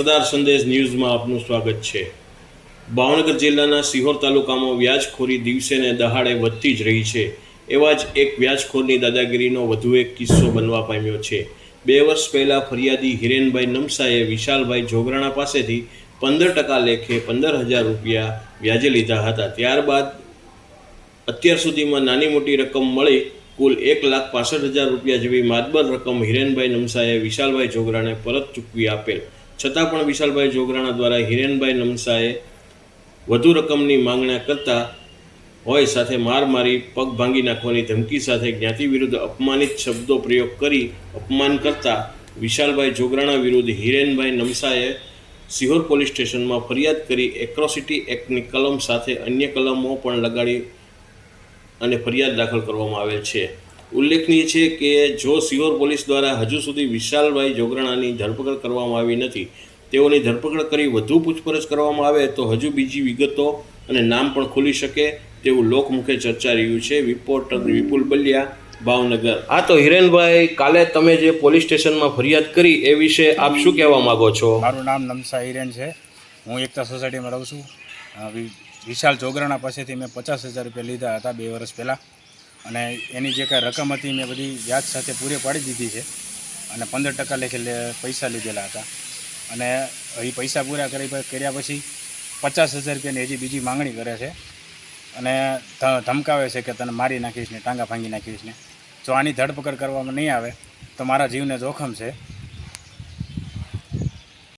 સરદાર સંદેશ ન્યૂઝમાં આપનું સ્વાગત છે। ભાવનગર જિલ્લાના સિહોર તાલુકામાં વ્યાજખોરી દિવસે ને દહાડે વધતી જ રહી છે। એવા જ એક વ્યાજખોરની દાદાગીરીનો વધુ એક કિસ્સો બનવા પામ્યો છે। 2 વર્ષ પહેલાં ફરિયાદી હિરેનભાઈ નમસાએ વિશાલભાઈ જોગરાણા પાસેથી 15% લેખે 15,000 રૂપિયા વ્યાજે લીધા હતા। ત્યારબાદ અત્યાર સુધીમાં નાની મોટી રકમ મળી કુલ 1,65,000 રૂપિયા જેવી માતબર રકમ હિરેનભાઈ નમસાએ વિશાલભાઈ જોગરાણે પરત ચૂકવી આપેલ છતાં પણ વિશાલભાઈ જોગરાણા દ્વારા હિરેનભાઈ નમસાએ વધુ રકમની માંગણા કરતા હોય સાથે માર મારી પગ ભાંગી નાખવાની ધમકી સાથે જ્ઞાતિ વિરુદ્ધ અપમાનિત શબ્દો પ્રયોગ કરી અપમાન કરતા વિશાલભાઈ જોગરાણા વિરુદ્ધ હિરેનભાઈ નમસાએ સિહોર પોલીસ સ્ટેશનમાં ફરિયાદ કરી એટ્રોસિટી એક્ટની કલમ સાથે અન્ય કલમો પણ લગાડી અને ફરિયાદ દાખલ કરવામાં આવેલ છે। ઉલ્લેખનીય છે કે જો સિહોર પોલીસ દ્વારા હજુ સુધી વિશાલભાઈ જોગરાણાની ધરપકડ કરવામાં આવી નથી, તેઓની ધરપકડ કરી વધુ પૂછપરછ કરવામાં આવે તો હજુ બીજી વિગતો અને નામ પણ ખુલી શકે તેવું લોકમુખે ચર્ચા રહ્યું છે। રિપોર્ટર વિપુલ બલિયા, ભાવનગર। આ તો હિરેનભાઈ, કાલે તમે જે પોલીસ સ્ટેશનમાં ફરિયાદ કરી એ વિશે આપ શું કહેવા માંગો છો? મારું નામ નમસા હિરેન છે। હું એકતા સોસાયટીમાં રહું છું। વિશાલ જોગરાણા પાસેથી મેં 50,000 રૂપિયા લીધા હતા 2 વર્ષ પહેલાં, અને એની જે કાંઈ રકમ હતી મેં બધી વ્યાજ સાથે પૂરી પાડી દીધી છે, અને 15% લેખે પૈસા લીધેલા હતા। અને એ પૈસા પૂરા કર્યા પછી 50,000 રૂપિયાની હજી બીજી માંગણી કરે છે, અને ધમકાવે છે કે તને મારી નાખીશ ને, ટાંગા ભાંગી નાખીશ ને। જો આની ધરપકડ કરવામાં નહીં આવે તો મારા જીવને જોખમ છે।